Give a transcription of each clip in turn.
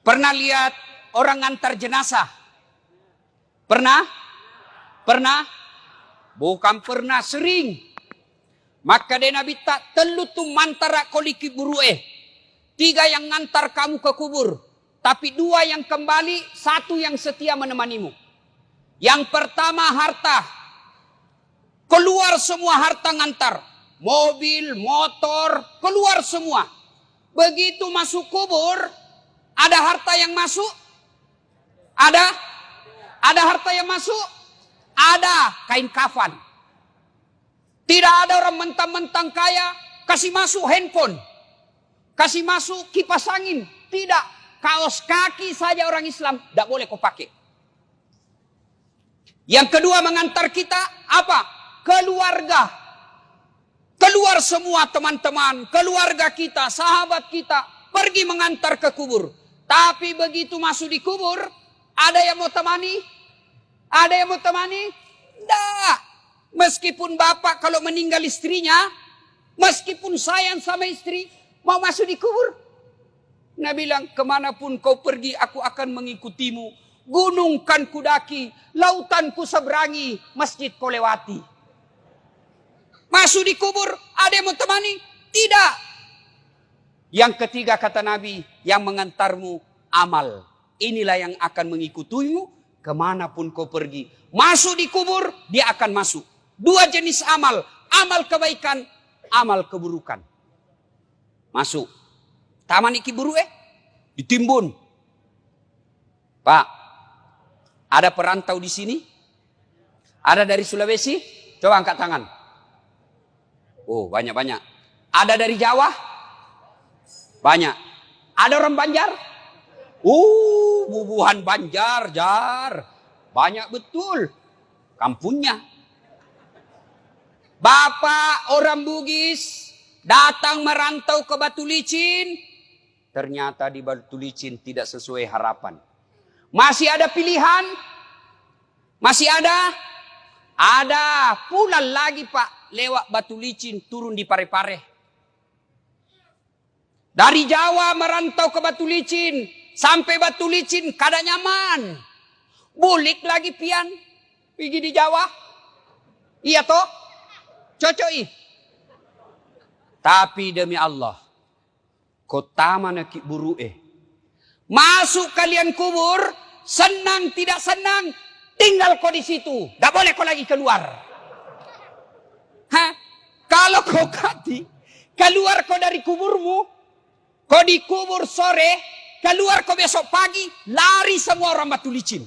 Pernah lihat orang ngantar jenazah? Pernah? Pernah? Bukan pernah, sering. Maka dia Nabi tak telu tu mantara koliki burue. 3 yang ngantar kamu ke kubur. Tapi 2 yang kembali, 1 yang setia menemanimu. Yang pertama harta. Keluar semua harta ngantar. Mobil, motor, keluar semua. Begitu masuk kubur, ada harta yang masuk? Ada? Ada harta yang masuk? Ada kain kafan. Tidak ada orang mentang-mentang kaya kasih masuk handphone, kasih masuk kipas angin. Tidak, kaos kaki saja orang Islam tidak boleh kau pakai. Yang kedua mengantar kita apa? Keluarga. Keluar semua teman-teman, keluarga kita, sahabat kita pergi mengantar ke kubur. Tapi begitu masuk di kubur, ada yang mau temani? Ada yang mau temani? Tidak. Meskipun bapak kalau meninggal istrinya, meskipun sayang sama istri, mau masuk di kubur. Nabi bilang, kemanapun kau pergi, aku akan mengikutimu. Gunung kan kudaki, lautan ku seberangi, masjid kau lewati. Masuk di kubur, ada yang mau temani? Tidak. Yang ketiga kata Nabi, yang mengantarmu amal. Inilah yang akan mengikutimu kemanapun kau pergi. Masuk di kubur, dia akan masuk. 2 jenis amal. Amal kebaikan, amal keburukan. Masuk. Taman iki buru ditimbun. Pak, ada perantau di sini? Ada dari Sulawesi? Coba angkat tangan. Oh, banyak-banyak. Ada dari Jawa? Banyak. Ada orang Banjar? Bubuhan Banjar, Jar. Banyak betul. Kampungnya. Bapak orang Bugis datang merantau ke Batu Licin. Ternyata di Batu Licin tidak sesuai harapan. Masih ada pilihan? Masih ada? Ada. Pulang lagi Pak. Lewat Batu Licin turun di Parepare. Dari Jawa merantau ke Batu Licin. Sampai Batu Licin kada nyaman. Bulik lagi pian. Pergi di Jawa. Iya toh? Cocok. Tapi demi Allah, kota mana ki buru masuk kalian kubur, senang tidak senang, tinggal kau di situ, tidak boleh kau lagi keluar. Kalau kau kati keluar kau dari kuburmu, kau dikubur sore, keluar kau besok pagi, lari semua orang Batu Licin.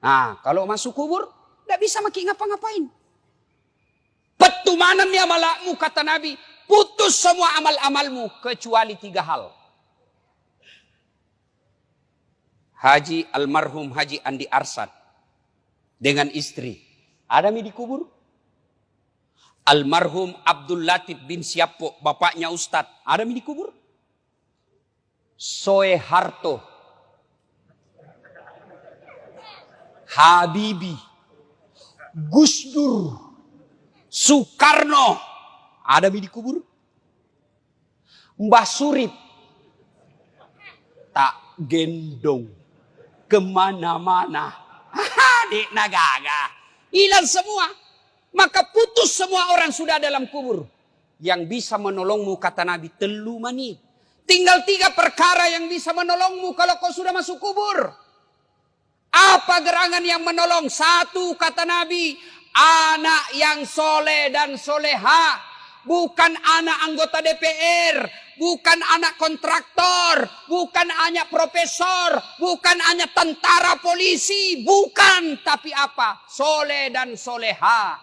Nah, kalau masuk kubur, tidak bisa makin ngapa-ngapain. Petumanannya malakmu kata Nabi, putus semua amal-amalmu kecuali 3 hal. Haji almarhum Haji Andi Arsad dengan istri ada mi dikubur. Almarhum Abdul Latif bin Siapo bapaknya Ustadz ada mi dikubur. Soeharto, Habibie, Gus Dur, Soekarno ada di kubur. Mbah Surip tak gendong kemana-mana. Dek nagaga. Hilang semua. Maka putus semua orang sudah dalam kubur. Yang bisa menolongmu kata Nabi telu mani. Tinggal 3 perkara yang bisa menolongmu kalau kau sudah masuk kubur. Apa gerangan yang menolong? 1 kata Nabi. Anak yang soleh dan soleha. Bukan anak anggota DPR. Bukan anak kontraktor. Bukan anak profesor. Bukan anak tentara polisi. Bukan. Tapi apa? Soleh dan soleha.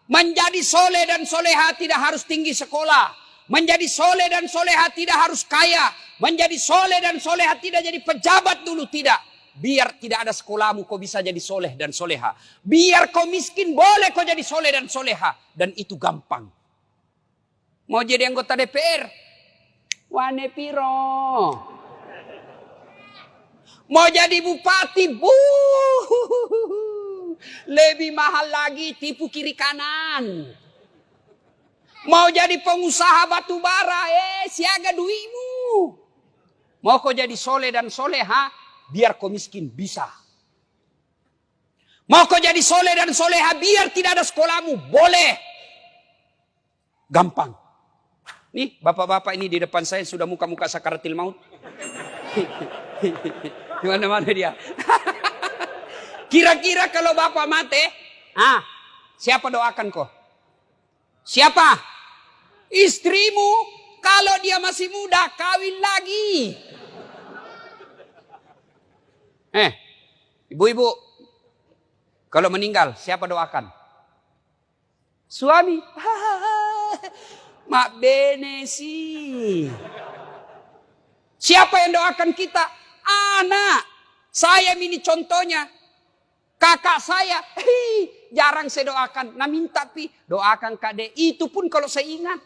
Menjadi soleh dan soleha tidak harus tinggi sekolah. Menjadi soleh dan soleha tidak harus kaya. Menjadi soleh dan soleha tidak jadi pejabat dulu. Tidak. Biar tidak ada sekolahmu kau bisa jadi soleh dan soleha. Biar kau miskin boleh kau jadi soleh dan soleha. Dan itu gampang. Mau jadi anggota DPR? Wane piro. Mau jadi bupati? Lebih mahal lagi tipu kiri kanan. Mau jadi pengusaha batu bara? Siaga duitmu. Mau kau jadi soleh dan soleha, biar kau miskin, bisa. Mau kau jadi soleh dan soleha, biar tidak ada sekolahmu, boleh. Gampang. Nih, bapak-bapak ini di depan saya sudah muka-muka sakaratil maut. Di mana-mana dia. Kira-kira kalau bapak mati, siapa doakan kau? Siapa? Istrimu. Kalau dia masih muda, kawin lagi. Ibu-ibu, kalau meninggal, siapa doakan? Suami. Mak bene sih. Siapa yang doakan kita? Anak. Saya ini contohnya. Kakak saya, jarang saya doakan. Nah minta doakan Kak De. Itu pun kalau saya ingat.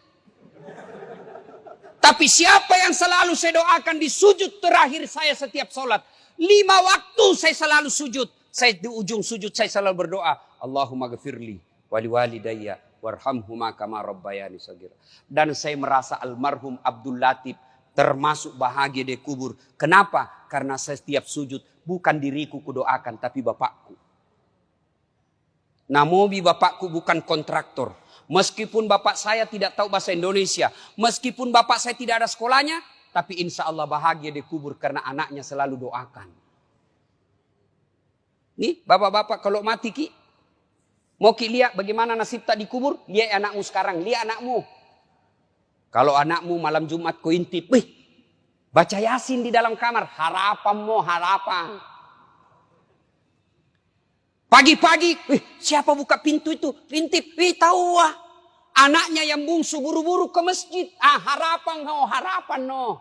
Tapi siapa yang selalu saya doakan di sujud terakhir saya setiap sholat. 5 waktu saya selalu sujud. Saya di ujung sujud saya selalu berdoa. Allahumma ghafirli wali walidayya warhamhuma kama rabbayani shaghira. Dan saya merasa almarhum Abdul Latif termasuk bahagia di kubur. Kenapa? Karena saya setiap sujud bukan diriku kudoakan tapi bapakku. Namobi bapakku bukan kontraktor. Meskipun bapak saya tidak tahu bahasa Indonesia. Meskipun bapak saya tidak ada sekolahnya. Tapi insya Allah bahagia di kubur karena anaknya selalu doakan. Nih bapak-bapak kalau mati ki. Mau ki lihat bagaimana nasib tak dikubur. Lihat anakmu sekarang. Lihat anakmu. Kalau anakmu malam Jumat kau intip. Baca Yasin di dalam kamar. Harapan mo harapan. Pagi-pagi, siapa buka pintu itu? Intip, tahu wah. Anaknya yang bungsu buru-buru ke masjid. Harapan no.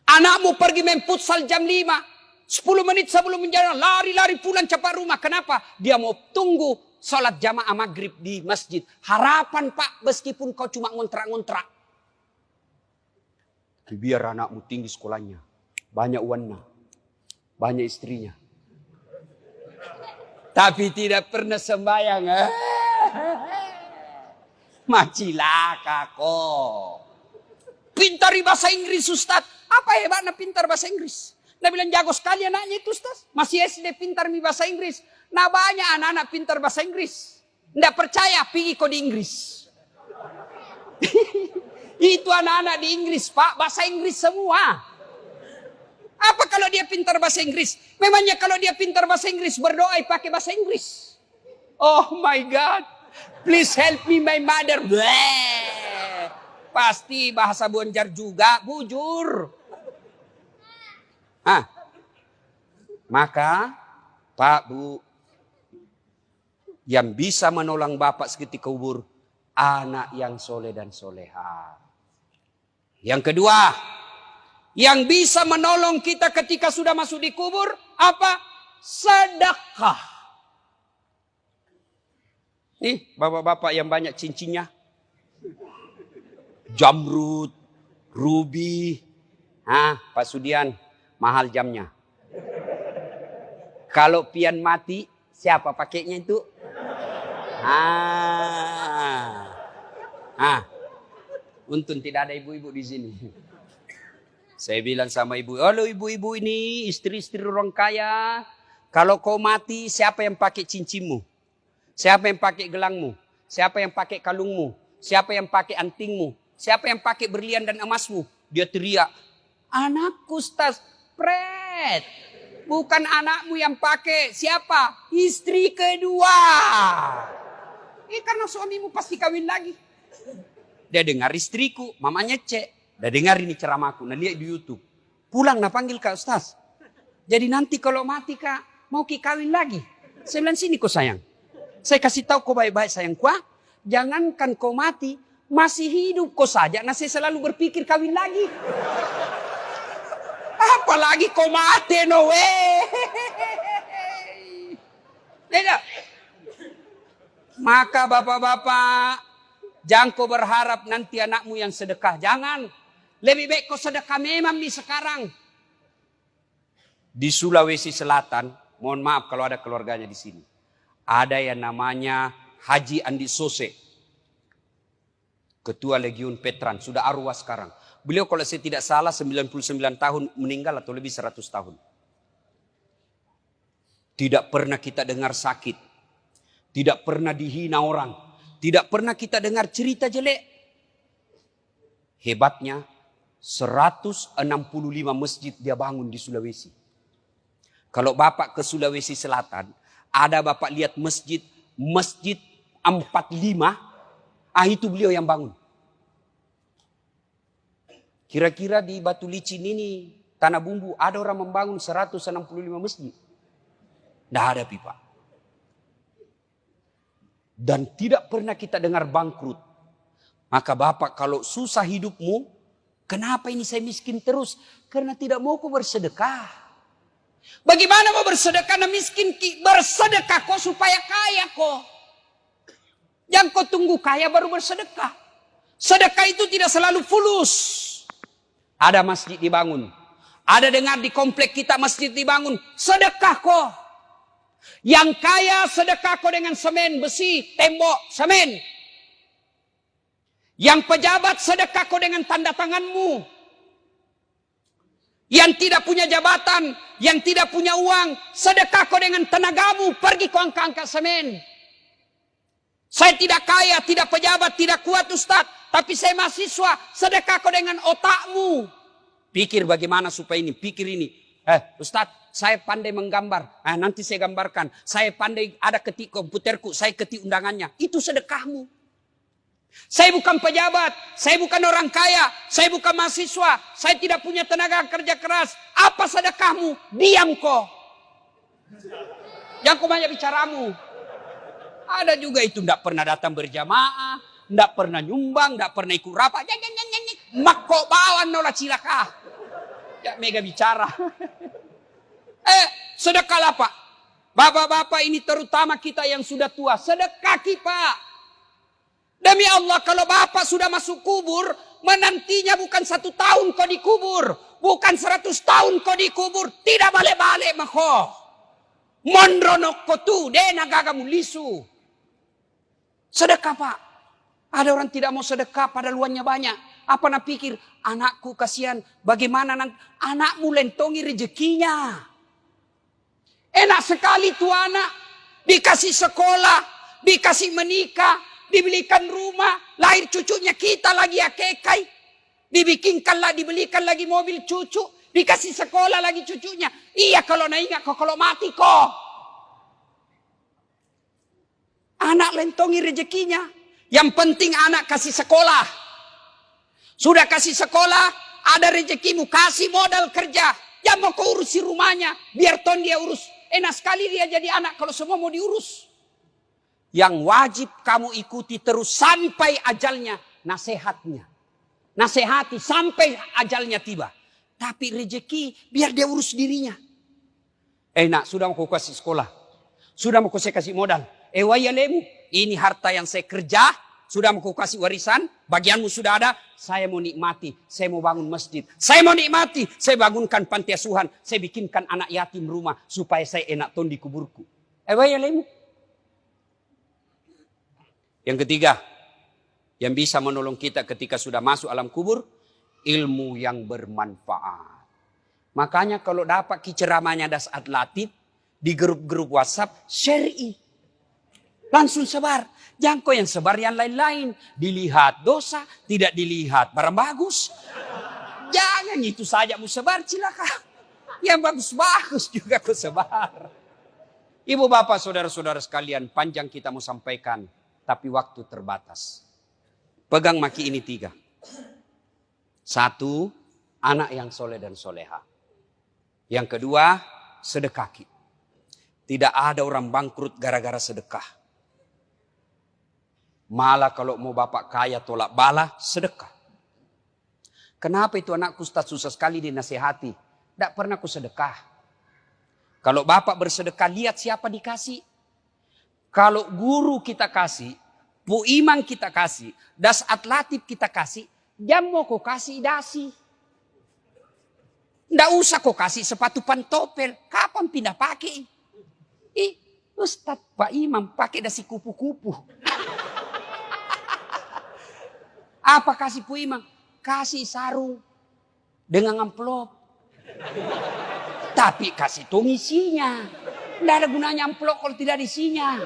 Anakmu pergi main futsal jam 5. 10 menit sebelum menjalan, lari-lari pulang cepat rumah. Kenapa? Dia mau tunggu sholat jamaah maghrib di masjid. Harapan Pak, meskipun kau cuma ngontrak-ngontrak. Biar anakmu tinggi sekolahnya. Banyak uangnya. Banyak istrinya. Tapi tidak pernah sembahyang. Macilaka kok. Pintar bahasa Inggris Ustaz. Apa hebatnya pintar bahasa Inggris? Nah bilang jago sekali anaknya itu Ustaz. Masih SD pintar bahasa Inggris. Nah banyak anak-anak pintar bahasa Inggris. Nggak percaya pergi kok di Inggris. Itu anak-anak di Inggris Pak. Bahasa Inggris semua. Apa kalau dia pintar bahasa Inggris? Memangnya kalau dia pintar bahasa Inggris berdoa pakai bahasa Inggris? Oh my God. Please help me my mother. Bleh. Pasti bahasa Bonjar juga. Bujur. Maka Pak Bu. Yang bisa menolong Bapak seketika kubur. Anak yang soleh dan soleha. Yang kedua. Yang bisa menolong kita ketika sudah masuk di kubur. Apa? Sedekah. Nih bapak-bapak yang banyak cincinnya. Jamrud. Ruby. Pak Sudian. Mahal jamnya. Kalau pian mati. Siapa pakainya itu? Untung tidak ada ibu-ibu di sini. Saya bilang sama ibu, halo ibu-ibu ini istri-istri orang kaya. Kalau kau mati siapa yang pakai cincinmu? Siapa yang pakai gelangmu? Siapa yang pakai kalungmu? Siapa yang pakai antingmu? Siapa yang pakai berlian dan emasmu? Dia teriak, anakku Ustaz, pret. Bukan anakmu yang pakai, siapa? Istri kedua. Karena suamimu pasti kawin lagi. Dia dengar istriku, mamanya cek. Dah dengar ini ceramahku, nah lihat di YouTube. Pulang nah panggil Kak Ustaz. Jadi nanti kalau mati Kak, mau ki kawin lagi. Saya bilang sini kau sayang. Saya kasih tahu kau baik-baik sayangku. Jangankan kau mati, masih hidup kau saja. Nah saya selalu berpikir kawin lagi. Apalagi kau mati no way. Tidak. Maka bapak-bapak, jangan kau berharap nanti anakmu yang sedekah. Jangan. Lebih baik kau sedekah memang di sekarang. Di Sulawesi Selatan, mohon maaf kalau ada keluarganya di sini. Ada yang namanya Haji Andi Sose. Ketua Legiun Petran, sudah arwah sekarang. Beliau kalau saya tidak salah 99 tahun meninggal atau lebih 100 tahun. Tidak pernah kita dengar sakit. Tidak pernah dihina orang. Tidak pernah kita dengar cerita jelek. Hebatnya 165 masjid dia bangun di Sulawesi. Kalau Bapak ke Sulawesi Selatan, ada Bapak lihat masjid 45, itu beliau yang bangun. Kira-kira di Batu Licin ini, Tanah Bumbu, ada orang membangun 165 masjid. Tidak ada pipa. Dan tidak pernah kita dengar bangkrut. Maka Bapak kalau susah hidupmu, kenapa ini saya miskin terus? Karena tidak mau kau bersedekah. Bagaimana mau bersedekah dan miskin? Bersedekah kau supaya kaya kau. Yang kau tunggu kaya baru bersedekah. Sedekah itu tidak selalu fulus. Ada masjid dibangun. Ada dengar di komplek kita masjid dibangun. Sedekah kau. Yang kaya sedekah kau dengan semen, besi, tembok, semen. Yang pejabat sedekah kau dengan tanda tanganmu. Yang tidak punya jabatan, yang tidak punya uang, sedekah kau dengan tenagamu, pergi kau angkat semen. Saya tidak kaya, tidak pejabat, tidak kuat Ustaz, tapi saya mahasiswa, sedekah kau dengan otakmu. Pikir bagaimana supaya ini, pikir ini. Ustaz, saya pandai menggambar, nanti saya gambarkan. Saya pandai ada ketik komputerku, saya ketik undangannya. Itu sedekahmu. Saya bukan pejabat, saya bukan orang kaya, saya bukan mahasiswa, saya tidak punya tenaga kerja keras. Apa sedekahmu? Diam kau. Jangan kau banyak bicaramu. Ada juga itu tidak pernah datang berjamaah, tidak pernah nyumbang, tidak pernah ikut rapat. Mak kau bawa nolah cilaka. Ya mega bicara. Sedekah Pak. Bapak-bapak ini terutama kita yang sudah tua. Sedekah Pak. Demi Allah kalau Bapak sudah masuk kubur. Menantinya bukan 1 tahun kau dikubur. Bukan 100 tahun kau dikubur. Tidak balik-balik mako. Mondronok kau tu. Dena gagamu lisu. Sedekah Pak. Ada orang tidak mau sedekah pada luannya banyak. Apa nak pikir? Anakku kasihan. Bagaimana nanti? Anakmu lentongi rezekinya. Enak sekali tuh anak. Dikasih sekolah. Dikasih menikah. Dibelikan rumah. Lahir cucunya kita lagi akekai. Dibelikan lagi mobil cucu. Dikasih sekolah lagi cucunya. Iya kalau nak ingat kok. Kalau mati kok. Anak lentongi rezekinya. Yang penting anak kasih sekolah. Sudah kasih sekolah, ada rezekimu, kasih modal kerja. Jangan mau kau urusi rumahnya, biar ton dia urus. Enak sekali dia jadi anak kalau semua mau diurus. Yang wajib kamu ikuti terus sampai ajalnya, nasihatnya. Nasihati sampai ajalnya tiba. Tapi rezeki biar dia urus dirinya. Enak, sudah mau kau kasih sekolah. Sudah mau kau saya kasih modal. Wayalemu, ini harta yang saya kerja. Sudah mau kasih warisan, bagianmu sudah ada, saya mau nikmati, saya mau bangun masjid, saya mau nikmati, saya bangunkan panti asuhan, saya bikinkan anak yatim rumah, supaya saya enak ton di kuburku. Yang ketiga, yang bisa menolong kita ketika sudah masuk alam kubur, ilmu yang bermanfaat. Makanya kalau dapat ceramahnya Dasat Latif, di grup-grup WhatsApp, syar'i. Langsung sebar. Jangan kau yang sebar yang lain-lain. Dilihat dosa, tidak dilihat barang bagus. Jangan itu saja mau sebar, cilaka. Yang bagus-bagus juga kau sebar. Ibu bapak saudara-saudara sekalian, panjang kita mau sampaikan. Tapi waktu terbatas. Pegang maki ini 3. 1, anak yang soleh dan soleha. Yang kedua, sedekah. Tidak ada orang bangkrut gara-gara sedekah. Malah kalau mau bapak kaya tolak bala, sedekah. Kenapa itu anakku Ustaz susah sekali dinasihati? Tidak pernah ku sedekah. Kalau bapak bersedekah, lihat siapa dikasih. Kalau guru kita kasih, Bu Iman kita kasih, Dasat Latif kita kasih, jam mau kau kasih dasi. Tidak usah kau kasih sepatu pantopel. Kapan pindah pakai? Ustaz Pak Imam pakai dasi kupu-kupu. Apa kasih Bu Imam? kasih sarung dengan amplop. Tapi kasih tong isinya. Tidak ada gunanya amplop kalau tidak ada isinya.